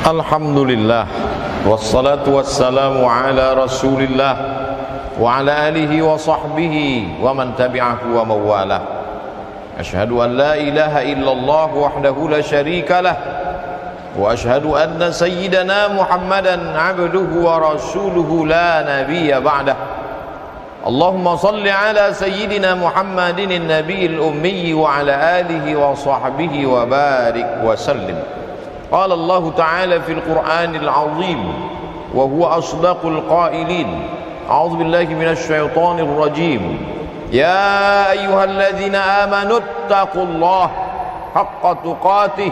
Alhamdulillah wassalatu wassalamu ala Rasulillah wa ala alihi wa sahbihi wa man tabi'ahu wa mawalah. Asyhadu an la ilaha illallah wahdahu la syarika lah wa asyhadu anna sayyidana Muhammadan abduhu wa rasuluhu la nabiyya ba'dah. Allahumma salli ala sayyidina Muhammadin an-nabiyil ummi wa ala alihi wa sahbihi wa barik wa sallim. Qala Allah Ta'ala fil Qur'anil 'azim wa huwa asdaqul qailin. A'udzu billahi minasy syaithanir rajim. Ya ayyuhalladzina amanu taqullaha haqqa tuqatih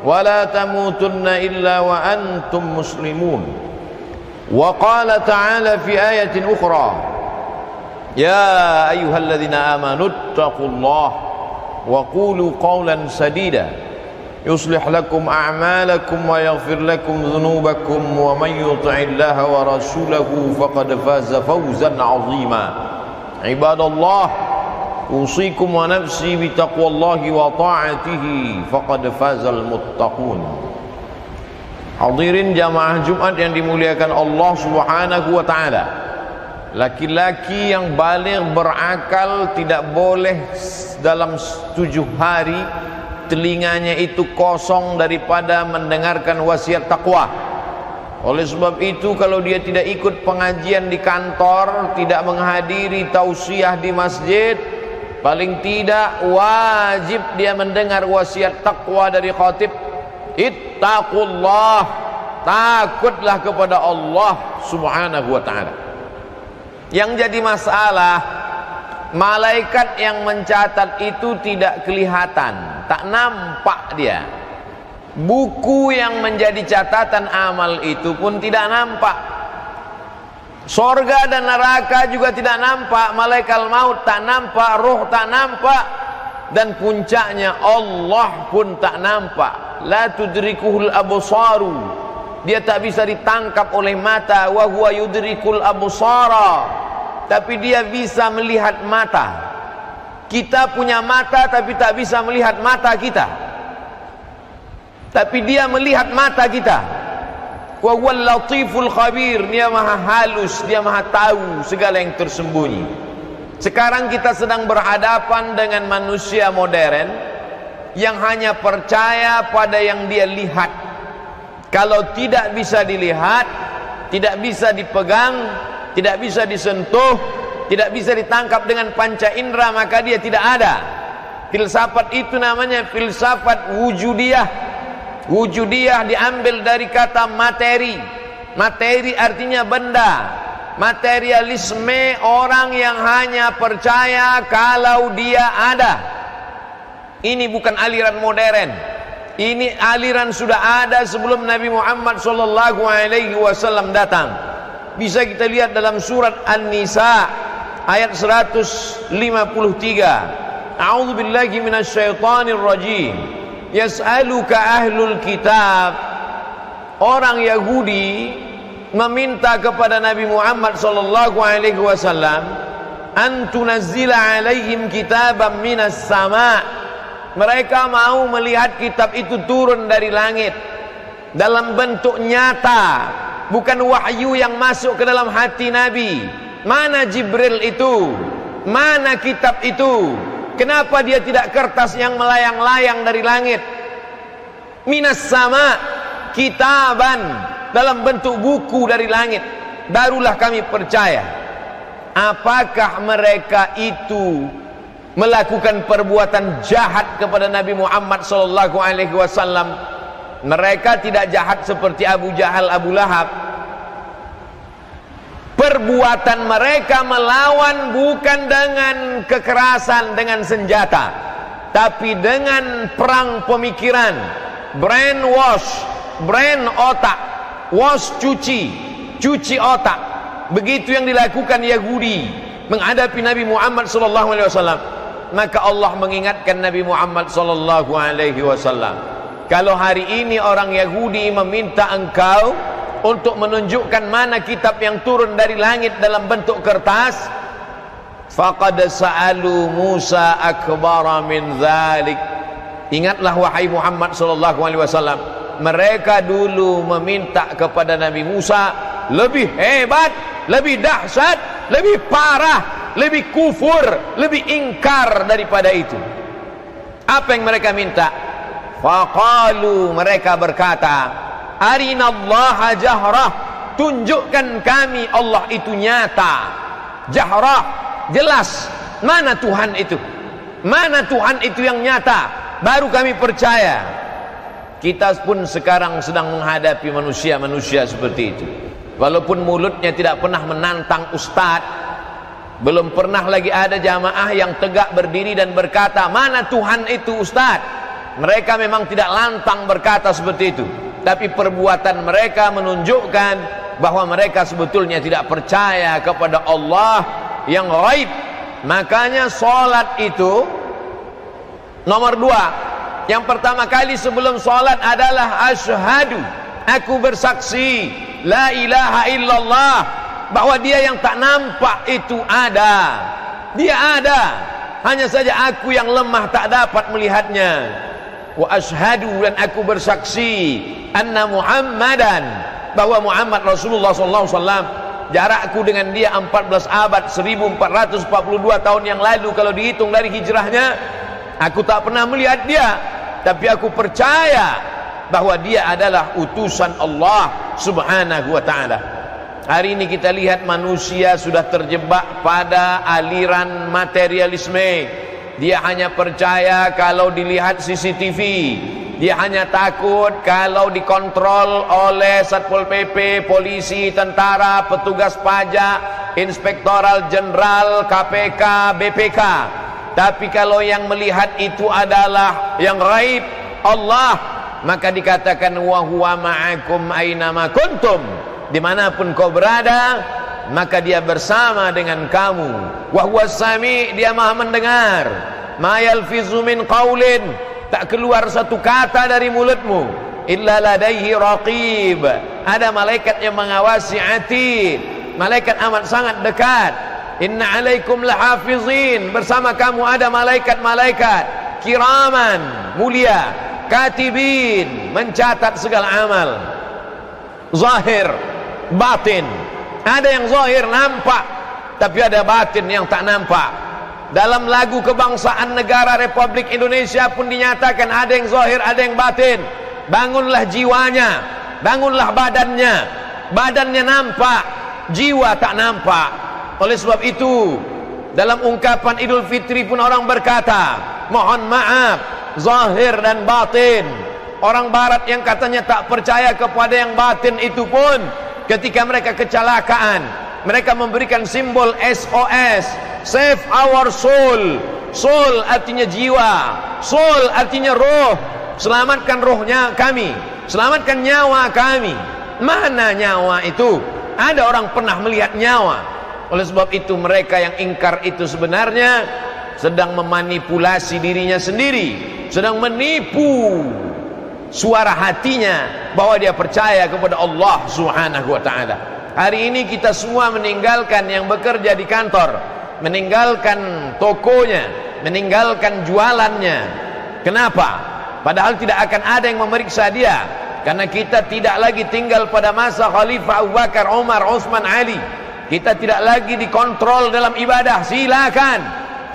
wa la tamutunna illa wa antum muslimun. Wa qala ta'ala fi ayatin ukhra. Ya ayyuhalladzina amanu taqullaha wa qulu qawlan sadida yuslih lakum a'malakum wa yaghfir lakum dhunubakum wa man yuti'illaha wa rasulahu faqad faza fawzan 'azima. Ibadallah, usikum wa nafsi bi taqwallahi wa ta'atihi faqad fazal muttaqun. Hadirin jamaah Jumat yang dimuliakan Allah Subhanahu wa taala. Laki-laki yang baligh berakal tidak boleh dalam 7 hari telinganya itu kosong daripada mendengarkan wasiat takwa. Oleh sebab itu, kalau dia tidak ikut pengajian di kantor, tidak menghadiri tausiah di masjid, paling tidak wajib dia mendengar wasiat takwa dari khatib. Ittaqullah, takutlah kepada Allah Subhanahu wa ta'ala. Yang jadi masalah, malaikat yang mencatat itu tidak kelihatan, tak nampak dia. Buku yang menjadi catatan amal itu pun tidak nampak. Sorga dan neraka juga tidak nampak. Malaikat maut tak nampak, roh tak nampak, dan puncaknya Allah pun tak nampak. La tudrikuhul absaru, dia tak bisa ditangkap oleh mata. Wa huwa yudrikul absara, tapi dia bisa melihat mata. Kita punya mata tapi tak bisa melihat mata kita, tapi dia melihat mata kita. Wa huwal latiful khabir, dia maha halus, dia maha tahu segala yang tersembunyi. Sekarang kita sedang berhadapan dengan manusia modern yang hanya percaya pada yang dia lihat. Kalau tidak bisa dilihat, tidak bisa dipegang, tidak bisa disentuh, tidak bisa ditangkap dengan panca indera, maka dia tidak ada. Filsafat itu namanya filsafat wujudiyah. Wujudiyah diambil dari kata materi. Materi artinya benda. Materialisme orang yang hanya percaya kalau dia ada. Ini bukan aliran modern. Ini aliran sudah ada sebelum Nabi Muhammad SAW datang. Bisa kita lihat dalam surat An-Nisa ayat 153. A'udzu billahi minasy syaithanir rajim. Yas'aluka ahlul kitab. Orang Yahudi meminta kepada Nabi Muhammad sallallahu alaihi wasallam an tunazzila alaihim kitaban minas sama'. Mereka mau melihat kitab itu turun dari langit dalam bentuk nyata, bukan wahyu yang masuk ke dalam hati Nabi. Mana Jibril itu? Mana kitab itu? Kenapa dia tidak kertas yang melayang-layang dari langit? Minas sama, kitaban, dalam bentuk buku dari langit. Barulah kami percaya. Apakah mereka itu melakukan perbuatan jahat kepada Nabi Muhammad SAW? Mereka tidak jahat seperti Abu Jahal, Abu Lahab. Perbuatan mereka melawan bukan dengan kekerasan, dengan senjata, tapi dengan perang pemikiran, brain wash, brain otak, wash cuci otak. Begitu yang dilakukan Yahudi menghadapi Nabi Muhammad SAW. Maka Allah mengingatkan Nabi Muhammad SAW, kalau hari ini orang Yahudi meminta engkau untuk menunjukkan mana kitab yang turun dari langit dalam bentuk kertas, faqad sa'alu Musa akbara min dzalik. Ingatlah wahai Muhammad sallallahu alaihi wasallam, mereka dulu meminta kepada Nabi Musa lebih hebat, lebih dahsyat, lebih parah, lebih kufur, lebih ingkar daripada itu. Apa yang mereka minta? Faqalu, mereka berkata, arinallaha jahrah, tunjukkan kami Allah itu nyata. Jahrah, jelas. Mana Tuhan itu? Mana Tuhan itu yang nyata? Baru kami percaya. Kita pun sekarang sedang menghadapi manusia-manusia seperti itu. Walaupun mulutnya tidak pernah menantang ustaz, belum pernah lagi ada jamaah yang tegak berdiri dan berkata, mana Tuhan itu ustaz? Mereka memang tidak lantang berkata seperti itu, tapi perbuatan mereka menunjukkan bahwa mereka sebetulnya tidak percaya kepada Allah yang ghaib. Makanya salat itu nomor 2. Yang pertama kali sebelum salat adalah asyhadu, aku bersaksi la ilaha illallah, bahwa dia yang tak nampak itu ada. Dia ada, hanya saja aku yang lemah tak dapat melihatnya. Wa asyhadu, dan aku bersaksi anna Muhammadan, bahwa Muhammad Rasulullah SAW, jarakku dengan dia 14 abad, 1442 tahun yang lalu kalau dihitung dari hijrahnya. Aku tak pernah melihat dia, tapi aku percaya bahwa dia adalah utusan Allah Subhanahu wa ta'ala. Hari ini kita lihat manusia sudah terjebak pada aliran materialisme. Dia hanya percaya kalau dilihat CCTV. Dia hanya takut kalau dikontrol oleh Satpol PP, polisi, tentara, petugas pajak, inspektoral jenderal, KPK, BPK. Tapi kalau yang melihat itu adalah yang ghaib, Allah, maka dikatakan wa huwa ma'akum ainama kuntum, dimanapun kau berada, maka dia bersama dengan kamu. Wa huwa sami', dia maha mendengar. Ma yalfizu min qaulin, tak keluar satu kata dari mulutmu, illa ladaihi raqib, ada malaikat yang mengawasi atid, malaikat amat sangat dekat. Inna alaikum lahafizin, bersama kamu ada malaikat-malaikat kiraman, mulia, katibin, mencatat segala amal. Zahir, batin. Ada yang zahir nampak, tapi ada batin yang tak nampak. Dalam lagu kebangsaan negara Republik Indonesia pun dinyatakan ada yang zahir, ada yang batin. Bangunlah jiwanya, bangunlah badannya. Badannya nampak, jiwa tak nampak. Oleh sebab itu, dalam ungkapan Idul Fitri pun orang berkata, mohon maaf, zahir dan batin. Orang barat yang katanya tak percaya kepada yang batin itu pun, ketika mereka kecelakaan, mereka memberikan simbol SOS, save our soul. Soul artinya jiwa, soul artinya roh. Selamatkan rohnya kami, selamatkan nyawa kami. Mana nyawa itu? Ada orang pernah melihat nyawa? Oleh sebab itu mereka yang ingkar itu sebenarnya sedang memanipulasi dirinya sendiri, sedang menipu suara hatinya bahwa dia percaya kepada Allah Subhanahu wa ta'ala. Hari ini kita semua meninggalkan yang bekerja di kantor, meninggalkan tokonya, meninggalkan jualannya. Kenapa? Padahal tidak akan ada yang memeriksa dia, karena kita tidak lagi tinggal pada masa Khalifah Abu Bakar, Umar, Utsman, Ali. Kita tidak lagi dikontrol dalam ibadah. Silakan.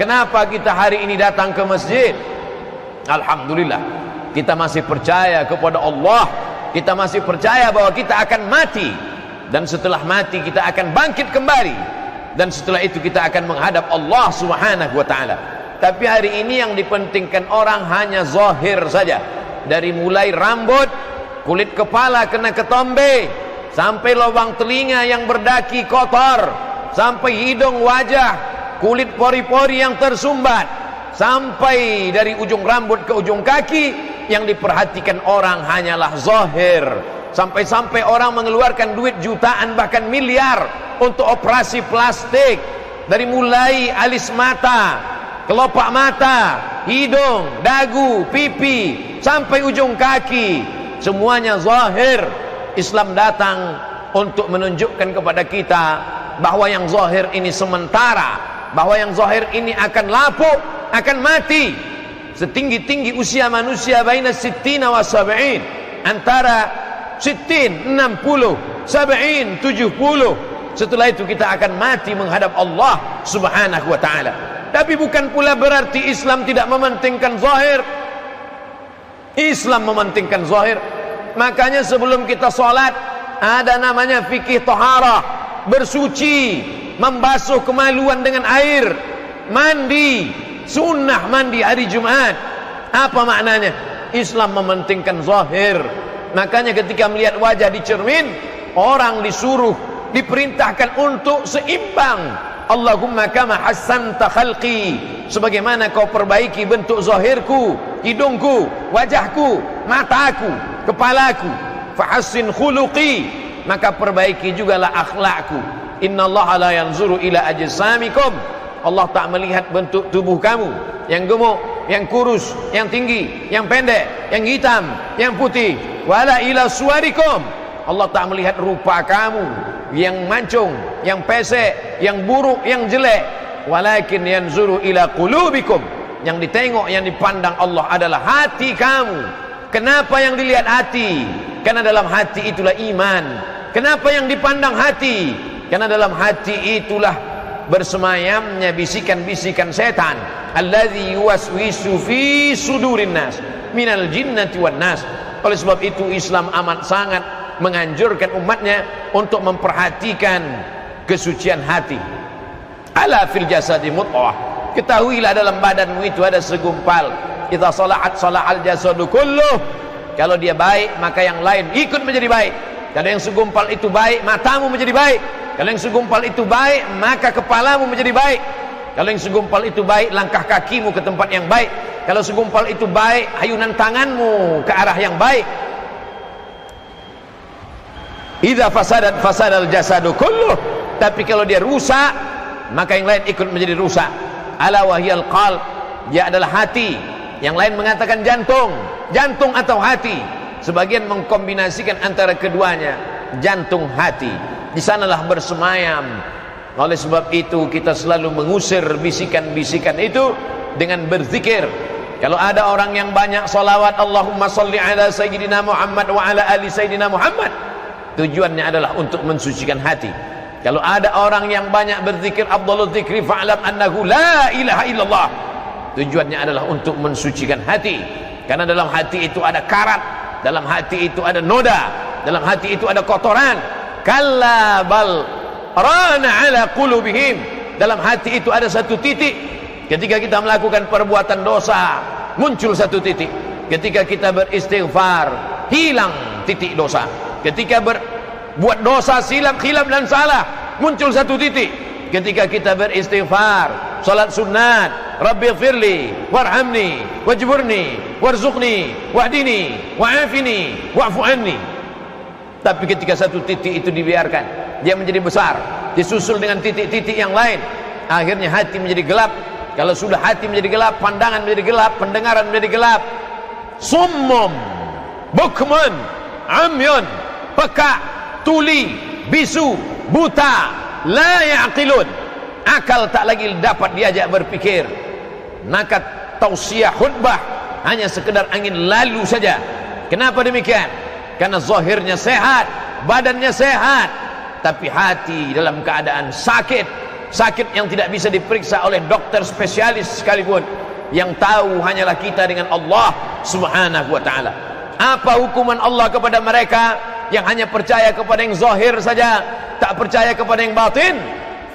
Kenapa kita hari ini datang ke masjid? Alhamdulillah, kita masih percaya kepada Allah. Kita masih percaya bahwa kita akan mati, dan setelah mati kita akan bangkit kembali, dan setelah itu kita akan menghadap Allah Subhanahu wa ta'ala. Tapi hari ini yang dipentingkan orang hanya zahir saja. Dari mulai rambut, kulit kepala kena ketombe, sampai lubang telinga yang berdaki kotor, sampai hidung, wajah, kulit pori-pori yang tersumbat, sampai dari ujung rambut ke ujung kaki, yang diperhatikan orang hanyalah zahir. Sampai-sampai orang mengeluarkan duit jutaan bahkan miliar untuk operasi plastik. Dari mulai alis mata, kelopak mata, hidung, dagu, pipi, sampai ujung kaki, semuanya zahir. Islam datang untuk menunjukkan kepada kita bahwa yang zahir ini sementara, bahwa yang zahir ini akan lapuk, akan mati. Setinggi-tinggi usia manusia baina sittina wa sab'in, antara 60, 60, 70, 70. Setelah itu kita akan mati menghadap Allah Subhanahu wa ta'ala. Tapi bukan pula berarti Islam tidak mementingkan zahir. Islam mementingkan zahir. Makanya sebelum kita sholat ada namanya fikih taharah, bersuci, membasuh kemaluan dengan air, mandi, sunnah mandi hari Jumat. Apa maknanya? Islam mementingkan zahir. Makanya ketika melihat wajah di cermin, orang disuruh, diperintahkan untuk seimbang. Allahumma kama hassanta khalqi, sebagaimana kau perbaiki bentuk zahirku, hidungku, wajahku, mataku, kepalaku, fahassin khuluqi, maka perbaiki jugalah akhlakku. Innallaha la yanzuru ila ajsamikum, Allah tak melihat bentuk tubuh kamu, yang gemuk, yang kurus, yang tinggi, yang pendek, yang hitam, yang putih. Wala ila suwarikum, Allah tak melihat rupa kamu, yang mancung, yang pesek, yang buruk, yang jelek. Walakin yanzuru ila qulubikum, yang ditengok, yang dipandang Allah adalah hati kamu. Kenapa yang dilihat hati? Karena dalam hati itulah iman. Kenapa yang dipandang hati? Karena dalam hati itulah bersemayamnya bisikan-bisikan setan. Alladzi yuwaswisu fi sudurin nas minal jinnati wan nas. Oleh sebab itu Islam amat sangat menganjurkan umatnya untuk memperhatikan kesucian hati. Ala fil jasadi mudghah, ketahuilah dalam badanmu itu ada segumpal. Idza salahat salahal jasadu kulluh, kalau dia baik maka yang lain ikut menjadi baik. Kalau yang segumpal itu baik, matamu menjadi baik. Kalau yang segumpal itu baik, maka kepalamu menjadi baik. Kalau yang segumpal itu baik, langkah kakimu ke tempat yang baik. Kalau segumpal itu baik, ayunan tanganmu ke arah yang baik. Idza fasadat fasadal jasadu kulluh, tapi kalau dia rusak, maka yang lain ikut menjadi rusak. Ala wahyal qalb, dia adalah hati. Yang lain mengatakan jantung, jantung atau hati. Sebagian mengkombinasikan antara keduanya, jantung hati. Di sanalah bersemayam. Oleh sebab itu kita selalu mengusir bisikan-bisikan itu dengan berzikir. Kalau ada orang yang banyak salawat, Allahumma salli ala sayyidina Muhammad wa ala ali sayyidina Muhammad, tujuannya adalah untuk mensucikan hati. Kalau ada orang yang banyak berzikir, afdhalul dzikri fa'lam annahu la ilaha illallah, tujuannya adalah untuk mensucikan hati. Karena dalam hati itu ada karat, dalam hati itu ada noda, dalam hati itu ada kotoran. Kalla bal rana ala qulubihim, dalam hati itu ada satu titik. Ketika kita melakukan perbuatan dosa, muncul satu titik. Ketika kita beristighfar, hilang titik dosa. Ketika berbuat dosa, silap, khilaf dan salah, muncul satu titik. Ketika kita beristighfar, salat sunat, Rabbighfirli warhamni wajburni warzuqni wahdini wa'afini wa'fu anni. Tapi ketika satu titik itu dibiarkan, dia menjadi besar, disusul dengan titik-titik yang lain, akhirnya hati menjadi gelap. Kalau sudah hati menjadi gelap, pandangan menjadi gelap, pendengaran menjadi gelap. Summum bukmun amyun, peka, tuli, bisu, buta, la ya'qilun, akal tak lagi dapat diajak berpikir. Maka tausiah khutbah hanya sekedar angin lalu saja. Kenapa demikian? Karena zahirnya sehat, badannya sehat, tapi hati dalam keadaan sakit. Sakit yang tidak bisa diperiksa oleh dokter spesialis sekalipun. Yang tahu hanyalah kita dengan Allah Subhanahu wa ta'ala. Apa hukuman Allah kepada mereka yang hanya percaya kepada yang zahir saja, tak percaya kepada yang batin?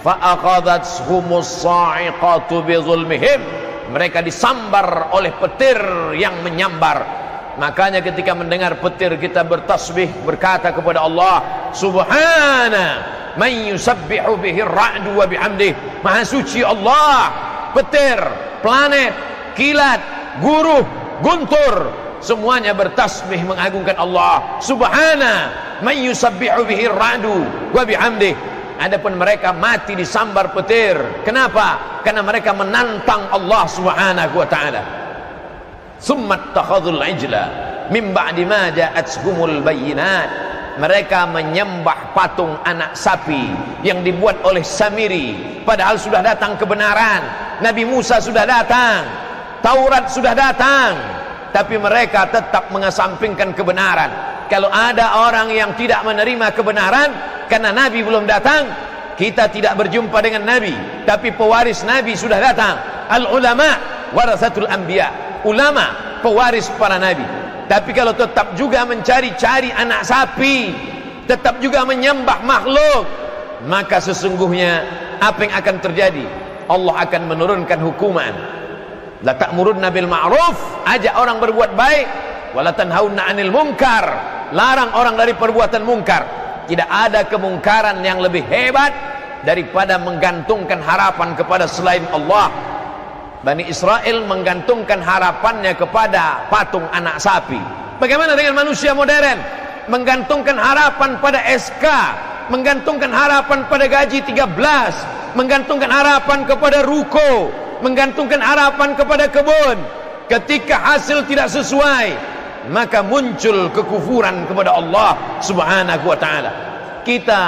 Fa'aqadhatshumus sa'iqatu bizulmihim, mereka disambar oleh petir yang menyambar. Makanya ketika mendengar petir kita bertasbih, berkata kepada Allah, Subhana man yusabbihu bihi ar-ra'du wa bihamdih, maha suci Allah. Petir, planet, kilat, guruh, guntur, semuanya bertasbih mengagungkan Allah. Subhana man yusabbihu bihi ar-ra'du wa bihamdih. Adapun mereka mati disambar petir. Kenapa? Karena mereka menantang Allah Subhanahu wa ta'ala. Summat takhadhul ijla min ba'di ma ja'atshumul bayyinat, mereka menyembah patung anak sapi yang dibuat oleh Samiri, padahal sudah datang kebenaran. Nabi Musa sudah datang, Taurat sudah datang, tapi mereka tetap mengesampingkan kebenaran. Kalau ada orang yang tidak menerima kebenaran karena Nabi belum datang, kita tidak berjumpa dengan Nabi, tapi pewaris Nabi sudah datang. Al-ulama warasatul anbiya, ulama pewaris para Nabi. Tapi kalau tetap juga mencari-cari anak sapi, tetap juga menyembah makhluk, maka sesungguhnya apa yang akan terjadi? Allah akan menurunkan hukuman. La ta'murunna bil ma'ruf, ajak orang berbuat baik, wala tanhauna 'anil munkar, larang orang dari perbuatan mungkar. Tidak ada kemungkaran yang lebih hebat daripada menggantungkan harapan kepada selain Allah. Bani Israel menggantungkan harapannya kepada patung anak sapi. Bagaimana dengan manusia modern? Menggantungkan harapan pada SK, menggantungkan harapan pada gaji 13, menggantungkan harapan kepada ruko, menggantungkan harapan kepada kebun. Ketika hasil tidak sesuai, maka muncul kekufuran kepada Allah Subhanahu wa taala. Kita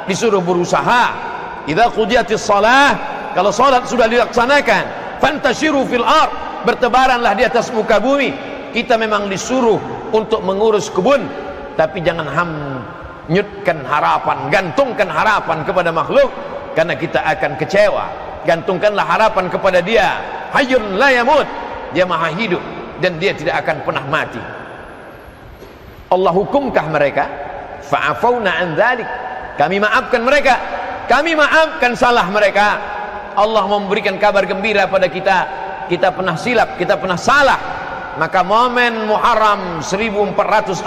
disuruh berusaha. Idza qudiyatis shalah, kalau salat sudah dilaksanakan, fantashiru fil ard, bertebaranlah di atas muka bumi. Kita memang disuruh untuk mengurus kebun, tapi jangan hanyutkan harapan, gantungkan harapan kepada makhluk, karena kita akan kecewa. Gantungkanlah harapan kepada Dia, hayyun la yamut, Dia maha hidup dan Dia tidak akan pernah mati. Allah hukumkah mereka? Fa'afauna an dzalik, kami maafkan mereka, kami maafkan salah mereka. Allah memberikan kabar gembira pada kita. Kita pernah silap, kita pernah salah. Maka momen Muharram 1442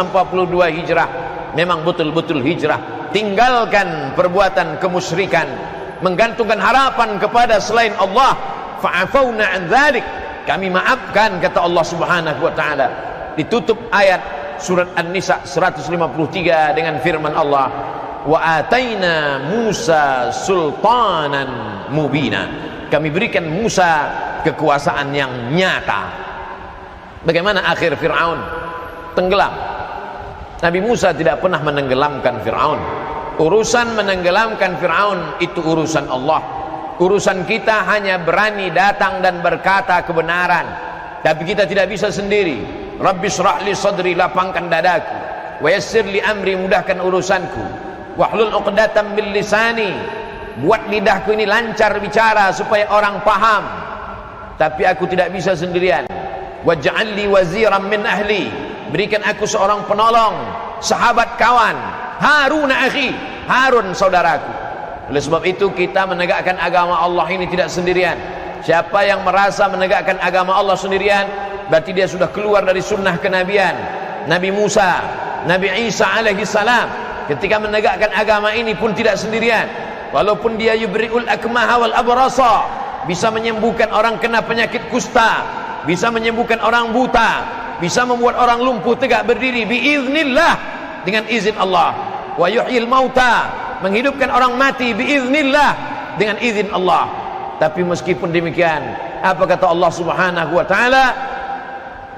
Hijrah memang betul-betul hijrah. Tinggalkan perbuatan kemusyrikan, menggantungkan harapan kepada selain Allah. Fa'afauna an dzalik, kami maafkan, kata Allah Subhanahu wa taala. Ditutup ayat surat An-Nisa 153 dengan firman Allah, wa ataina Musa sultanan mubina, kami berikan Musa kekuasaan yang nyata. Bagaimana akhir Fir'aun? Tenggelam. Nabi Musa tidak pernah menenggelamkan Fir'aun. Urusan menenggelamkan Fir'aun itu urusan Allah. Urusan kita hanya berani datang dan berkata kebenaran, tapi kita tidak bisa sendiri. Rabbi shrah li sadri, lapangkan dadaku, wa yassir li amri, mudahkan urusanku, wahlul 'uqdatam min lisani, buat lidahku ini lancar bicara supaya orang paham. Tapi aku tidak bisa sendirian. Waj'al li waziran min ahli, berikan aku seorang penolong, sahabat kawan, Harun akhi, Harun saudaraku. Oleh sebab itu kita menegakkan agama Allah ini tidak sendirian. Siapa yang merasa menegakkan agama Allah sendirian, berarti dia sudah keluar dari sunnah kenabian. Nabi Musa, Nabi Isa alaihi salam ketika menegakkan agama ini pun tidak sendirian. Walaupun dia yubri'ul akmaha wal abrasa, bisa menyembuhkan orang kena penyakit kusta, bisa menyembuhkan orang buta, bisa membuat orang lumpuh tegak berdiri biiznillah, dengan izin Allah. Wa yuhyil mauta, menghidupkan orang mati biiznillah, dengan izin Allah. Tapi meskipun demikian, apa kata Allah Subhanahu wa taala?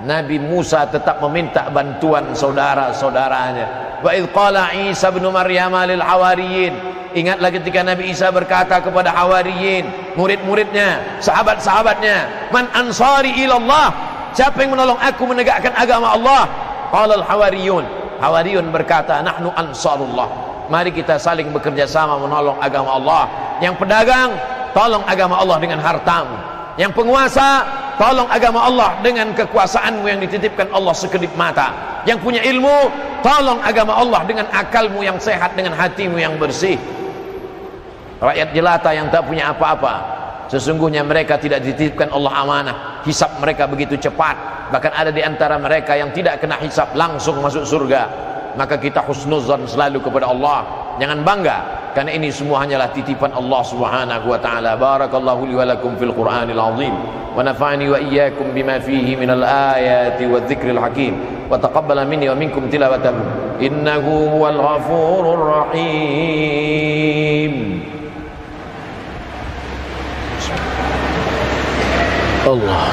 Nabi Musa tetap meminta bantuan saudara-saudaranya. Wa idz qala Isa bin Maryam lil hawariyin, ingatlah ketika Nabi Isa berkata kepada hawariyin, murid-muridnya, sahabat-sahabatnya, man ansari ilallah, siapa yang menolong aku menegakkan agama Allah? Qala al hawariyun, hawariyun berkata, nahnu ansarullah, mari kita saling bekerja sama menolong agama Allah. Yang pedagang, tolong agama Allah dengan hartamu. Yang penguasa, tolong agama Allah dengan kekuasaanmu yang dititipkan Allah sekedip mata. Yang punya ilmu, tolong agama Allah dengan akalmu yang sehat, dengan hatimu yang bersih. Rakyat jelata yang tak punya apa-apa, sesungguhnya mereka tidak dititipkan Allah amanah. Hisab mereka begitu cepat, bahkan ada di antara mereka yang tidak kena hisab langsung masuk surga. Maka kita husnuzan selalu kepada Allah, jangan bangga, karena ini semua hanyalah titipan Allah Subhanahu wa taala. Barakallahu li wa lakum fil Qur'anil azim, wa nafa'ani wa iyyakum bima fihi minal ayati wadh-dhikril hakim, wa taqabbala minni wa minkum tilawatahu, innahu huwal ghafurur rahim. Allah.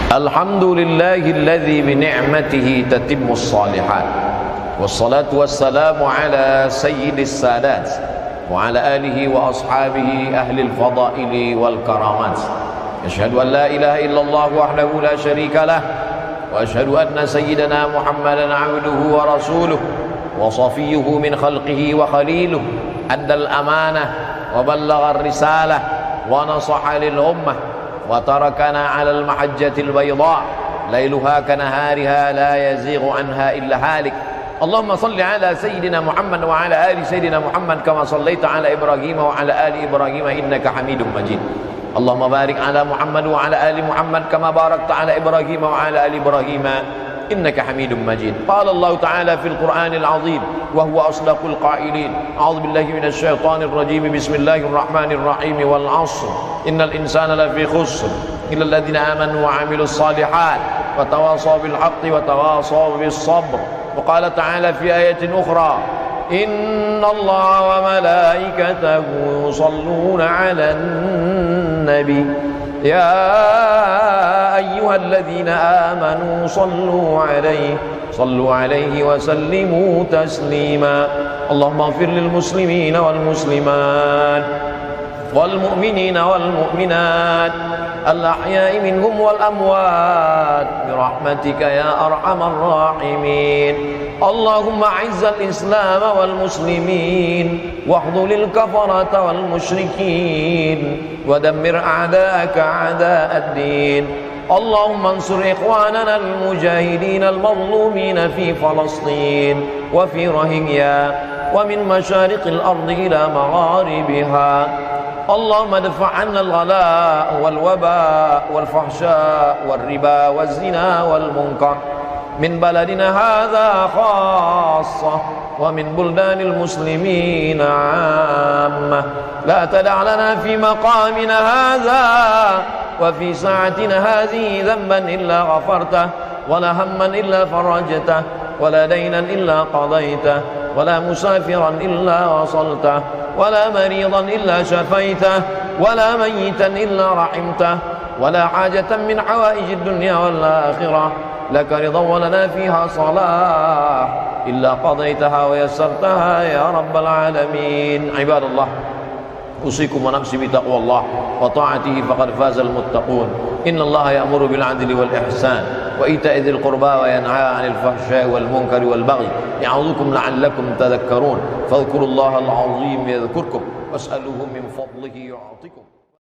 Alhamdulillahilladzi bi ni'matihi tatimmus shalihat, wassalatu wassalamu ala sayyidis sadat وعلى آله وأصحابه أهل الفضائل والكرامات. أشهد أن لا إله إلا الله وحده لا شريك له، وأشهد أن سيدنا محمدا عبده ورسوله وصفيه من خلقه وخليله، أدى الأمانة وبلغ الرسالة ونصح للأمة وتركنا على المحجة البيضاء ليلها كنهارها لا يزيغ عنها إلا هالك. اللهم صل على سيدنا محمد وعلى آل سيدنا محمد كما صليت على إبراهيم وعلى آل إبراهيم إنك حميد مجيد. اللهم بارك على محمد وعلى آل محمد كما باركت على إبراهيم وعلى آل إبراهيم إنك حميد مجيد. قال الله تعالى في القرآن العظيم وهو أصدق القائلين: أعوذ بالله من الشيطان الرجيم، بسم الله الرحمن الرحيم، والعصر إن الإنسان لفي خسر إلا الذين آمنوا وعملوا الصالحات وتواصوا بالحق وتواصوا بالصبر. وقال تعالى في آية أخرى: إن الله وملائكته يصلون على النبي يا أيها الذين آمنوا صلوا عليه وسلموا تسليما. اللهم اغفر للمسلمين والمسلمات والمؤمنين والمؤمنات الأحياء منهم والأموات برحمتك يا أرحم الراحمين. اللهم أعز الإسلام والمسلمين واخذل الكفرة والمشركين ودمر أعداءك أعداء الدين. اللهم انصر إخواننا المجاهدين المظلومين في فلسطين وفي روهينجا ومن مشارق الأرض إلى مغاربها. اللهم ادفع عنا الغلاء والوباء والفحشاء والربا والزنا والمنكر من بلدنا هذا خاصة ومن بلدان المسلمين عامة. لا تدع لنا في مقامنا هذا وفي ساعتنا هذه ذنبا إلا غفرته، ولا هما إلا فرجته، ولا دينا إلا قضيته، ولا مسافرا إلا وصلته، ولا مريضا إلا شفيته، ولا ميتا إلا رحمته، ولا حاجة من حوائج الدنيا والآخرة لك رضا ولنا فيها صلاح إلا قضيتها ويسرتها يا رب العالمين. عباد الله، أوصيكم ونفسي بتقوى الله وطاعته فقد فاز المتقون. إن الله يأمر بالعدل والإحسان وإيتاء ذي القربى وينهى عن الفحشاء والمنكر والبغي يعظكم لعلكم تذكرون. فاذكروا الله العظيم يذكركم واسألوه من فضله يعطكم.